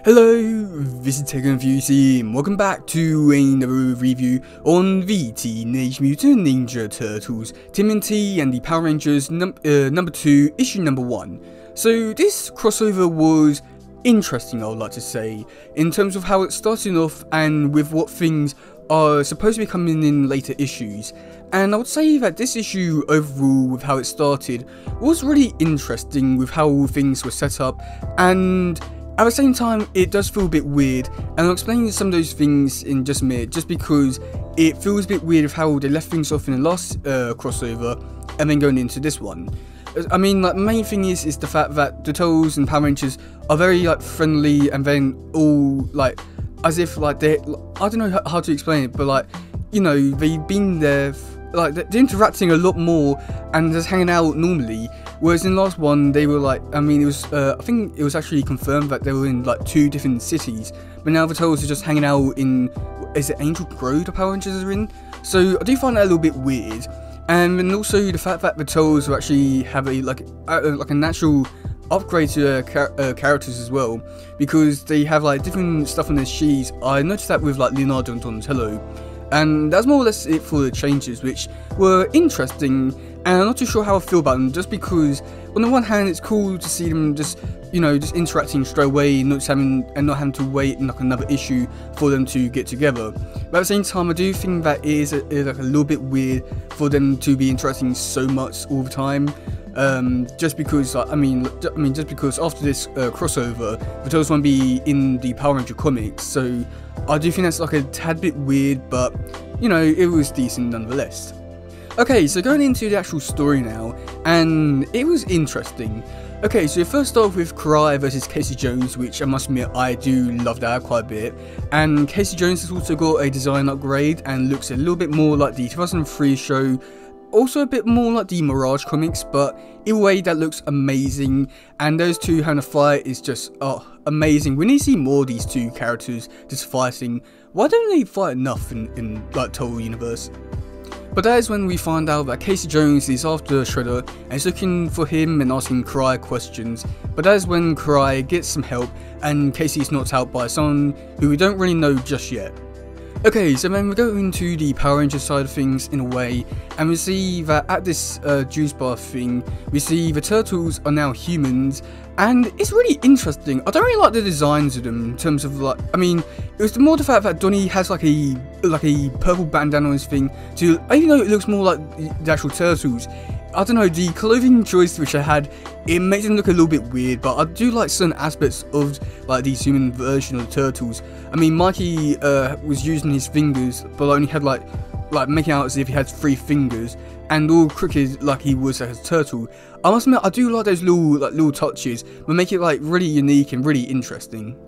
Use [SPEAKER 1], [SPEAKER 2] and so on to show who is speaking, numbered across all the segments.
[SPEAKER 1] Hello, this is teddygaming and welcome back to another review on the Teenage Mutant Ninja Turtles TMNT and the Power Rangers number 2, issue number 1. So this crossover was interesting, I would like to say, in terms of how it's starting off and with what things are supposed to be coming in later issues. And I would say that this issue overall, with how it started, was really interesting with how things were set up, and at the same time, it does feel a bit weird, and I'll explain some of those things in just a minute, just because it feels a bit weird of how they left things off in the last crossover, and then going into this one. I mean, like, the main thing is the fact that the Turtles and Power Rangers are very, like, friendly, and then all, like, as if, like, they, I don't know how to explain it, but, like, you know, they've been there, like, they're interacting a lot more, and just hanging out normally. Whereas in the last one, they were like, I mean, it was, I think it was actually confirmed that they were in like 2 different cities. But now the Turtles are just hanging out in, is it Angel Grove the Power Rangers are in? So I do find that a little bit weird. And then also the fact that the Turtles actually have a, like a natural upgrade to their characters as well. Because they have like different stuff on their sheets. I noticed that with like Leonardo and Donatello. And that's more or less it for the changes, which were interesting, and I'm not too sure how I feel about them, just because on the one hand it's cool to see them just, you know, just interacting straight away, not having to wait like another issue for them to get together. But at the same time, I do think that it is like a little bit weird for them to be interacting so much all the time. Just because, like, I mean, just because after this crossover, the Turtles won't be in the Power Ranger comics, so I do think that's like a tad bit weird, but you know, it was decent nonetheless. Okay, so going into the actual story now, and it was interesting. Okay, so first off with Karai versus Casey Jones, which I must admit I do love that quite a bit, and Casey Jones has also got a design upgrade and looks a little bit more like the 2003 show. Also a bit more like the Mirage comics, but either way that looks amazing, and those two having a fight is just amazing. We need to see more of these two characters just fighting. Why don't they fight enough in like Total Universe? But that is when we find out that Casey Jones is after Shredder and is looking for him and asking Karai questions. But that is when Karai gets some help and Casey is knocked out by someone who we don't really know just yet. Okay, so then we go into the Power Ranger side of things in a way, and we see that at this juice bar thing, we see the Turtles are now humans, and it's really interesting. I don't really like the designs of them in terms of, like, I mean, it was more the fact that Donnie has like a purple bandana on his thing, to, even though it looks more like the actual Turtles, I don't know, the clothing choice which I had, it makes them look a little bit weird, but I do like certain aspects of like these human version of the Turtles. I mean, Mikey was using his fingers, but only had like making out as if he had 3 fingers, and all crooked like he was as a turtle. I must admit, I do like those little touches, but make it like really unique and really interesting.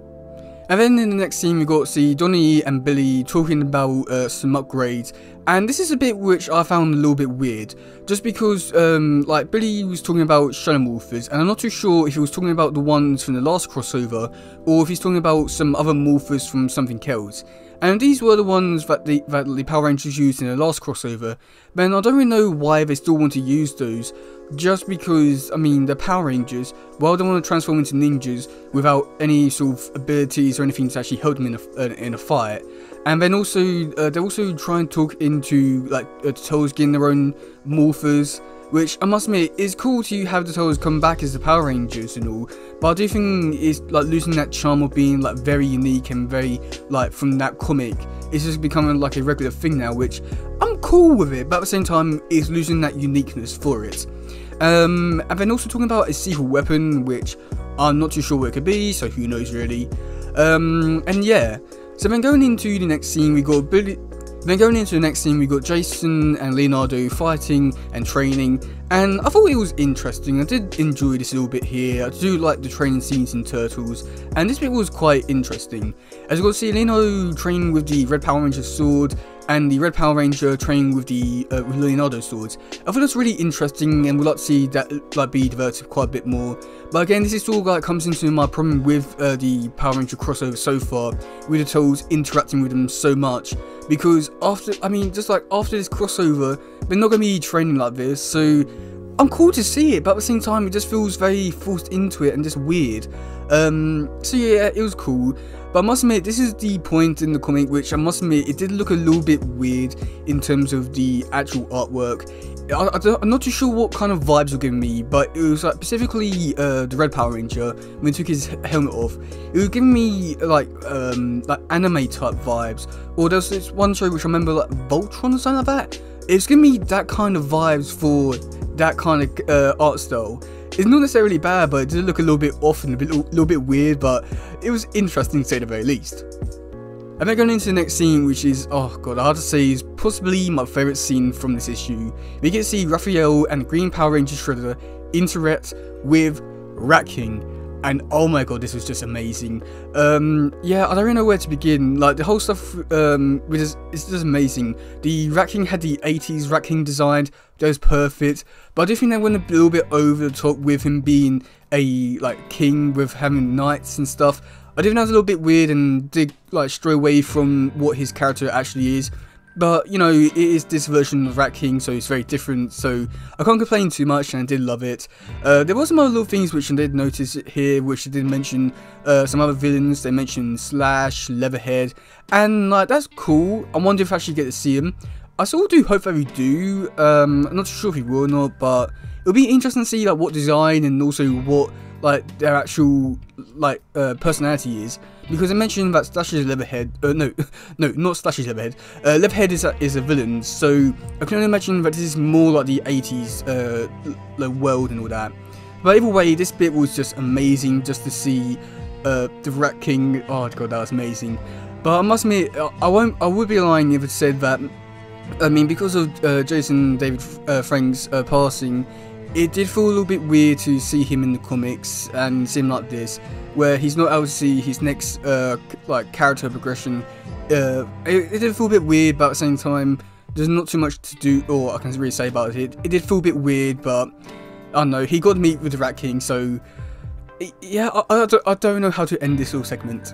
[SPEAKER 1] And then in the next scene we got to see Donnie and Billy talking about some upgrades, and this is a bit which I found a little bit weird, just because like Billy was talking about Shadow Morphers, and I'm not too sure if he was talking about the ones from the last crossover, or if he's talking about some other Morphers from something else. And these were the ones that the Power Rangers used in the last crossover, but I don't really know why they still want to use those, just because, I mean, they're Power Rangers, well, they want to transform into ninjas without any sort of abilities or anything to actually help them in a fight. And then also, they also try and talk into, like, the Turtles getting their own morphers, which I must admit is cool to have the Turtles come back as the Power Rangers and all, but I do think it's like losing that charm of being like very unique and very like from that comic. It's just becoming like a regular thing now, which I'm cool with it, but at the same time it's losing that uniqueness for it. And then also talking about a secret weapon, which I'm not too sure what it could be, so who knows really. And yeah, so then going into the next scene we got Billy. Then going into the next scene we got Jason and Leonardo fighting and training, and I thought it was interesting. I did enjoy this a little bit here. I do like the training scenes in Turtles, and this bit was quite interesting. As you got to see Leonardo training with the Red Power Ranger sword, and the Red Power Ranger training with the with Leonardo's swords. I thought that's really interesting, and we'd like to see that like be developed quite a bit more. But again, this is all like comes into my problem with the Power Ranger crossover so far, with the Turtles interacting with them so much. Because after, I mean, just like after this crossover, they're not going to be training like this, so I'm cool to see it, but at the same time, it just feels very forced into it and just weird. So yeah, it was cool. But I must admit, this is the point in the comic which I must admit, it did look a little bit weird in terms of the actual artwork. I'm not too sure what kind of vibes were giving me, but it was like specifically the Red Power Ranger when he took his helmet off. It was giving me like anime type vibes. Or there's this one show which I remember, like Voltron or something like that. It's giving me that kind of vibes for that kind of art style. It's not necessarily bad, but it did look a little bit off and a little bit weird, but it was interesting to say the very least. And then going into the next scene, which is, oh god, I have to say is possibly my favourite scene from this issue. We get to see Raphael and Green Power Ranger Shredder interact with Rat King. And oh my god, this was just amazing. Yeah, I don't really know where to begin. Like, the whole stuff it's just amazing. The Rat King had the 80s Rat King design, that was perfect. But I do think they went a little bit over the top with him being a like king with having knights and stuff. I do think that was a little bit weird and did like stray away from what his character actually is. But, you know, it is this version of Rat King, so it's very different, so I can't complain too much, and I did love it. There were some other little things which I did notice here, which I did mention some other villains. They mentioned Slash, Leatherhead, and, like, that's cool. I wonder if I actually get to see him. I sort of do hope that we do. I'm not too sure if he will or not, but it'll be interesting to see, like, what design and also what, like, their actual, like, personality is. Because I mentioned that Slash's Leatherhead, no, not Slash's Leatherhead. Leatherhead is a villain, so I can only imagine that this is more like the 80s world and all that. But either way, this bit was just amazing, just to see the Rat King. Oh god, that was amazing. But I must admit, I would be lying if it said that. I mean, because of Jason David Frank's passing, it did feel a little bit weird to see him in the comics and see him like this, where he's not able to see his next like character progression. It did feel a bit weird, but at the same time, there's not too much to do, or I can really say about it. It did feel a bit weird, but I don't know. He got to meet with the Rat King, so yeah, I don't know how to end this little segment.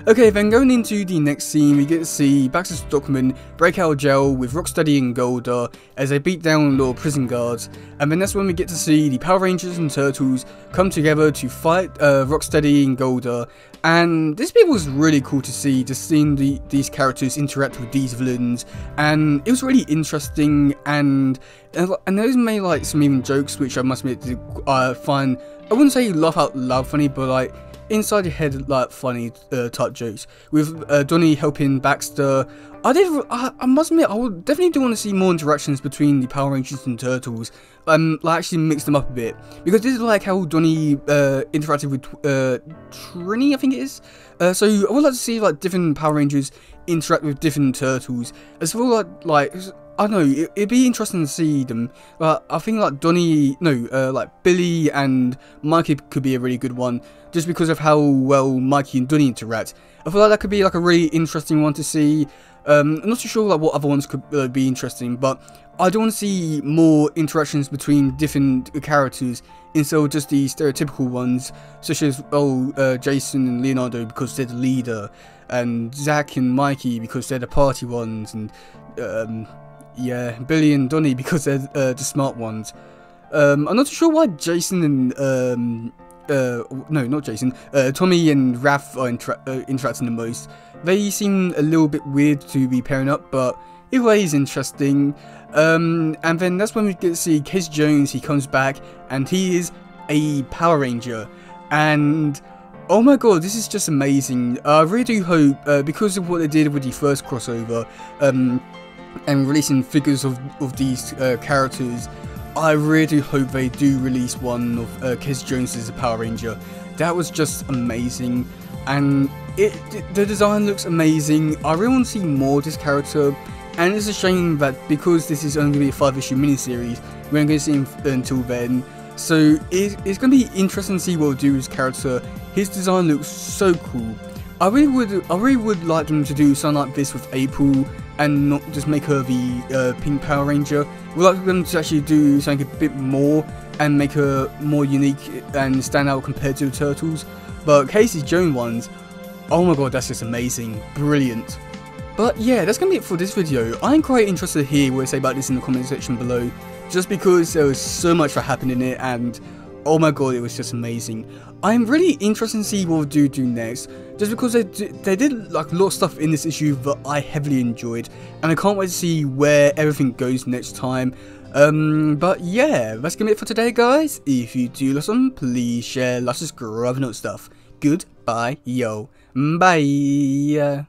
[SPEAKER 1] Okay, then going into the next scene, we get to see Baxter Stockman break out of jail with Rocksteady and Golda as they beat down little prison guards, and then that's when we get to see the Power Rangers and Turtles come together to fight Rocksteady and Golda. And this bit was really cool to see, just seeing these characters interact with these villains, and it was really interesting. And those made like some even jokes which I must admit I find, I wouldn't say laugh out loud funny, but like inside your head, like funny type jokes, with Donnie helping Baxter. I must admit, I would definitely do want to see more interactions between the Power Rangers and Turtles, like actually mix them up a bit, because this is like how Donnie interacted with Trini, I think it is. So I would like to see like different Power Rangers interact with different Turtles, as well like I don't know, it'd be interesting to see them. I think like like Billy and Mikey could be a really good one, just because of how well Mikey and Donnie interact. I feel like that could be like a really interesting one to see. I'm not too sure like what other ones could be interesting, but I do want to see more interactions between different characters instead of just the stereotypical ones, such as Jason and Leonardo because they're the leader, and Zach and Mikey because they're the party ones, and yeah, Billy and Donnie because they're the smart ones. I'm not too sure why Jason and no, not Jason, Tommy and Raph are interacting the most. They seem a little bit weird to be pairing up, but either way is interesting. And then that's when we get to see Casey Jones. He comes back and he is a Power Ranger, and oh my god, this is just amazing. I really do hope, because of what they did with the first crossover, and releasing figures of these characters, I really do hope they do release one of Casey Jones as a Power Ranger. That was just amazing, and the design looks amazing. I really want to see more of this character, and it's a shame that because this is only going to be a 5-issue miniseries, we aren't going to see him until then. So it's going to be interesting to see what we'll do with his character. His design looks so cool. I really would like them to do something like this with April, and not just make her the Pink Power Ranger. We'd like them to actually do something a bit more and make her more unique and stand out compared to the Turtles. But Casey Jones ones, oh my god, that's just amazing, brilliant. But yeah, that's going to be it for this video. I'm quite interested to hear what you say about this in the comment section below. just because there was so much that happened in it, and oh my god, it was just amazing. I'm really interested to see what they do next, just because they did like a lot of stuff in this issue that I heavily enjoyed, and I can't wait to see where everything goes next time. But yeah, that's gonna be it for today, guys. If you do listen, please share, like, subscribe, and all that stuff. Goodbye, yo, bye.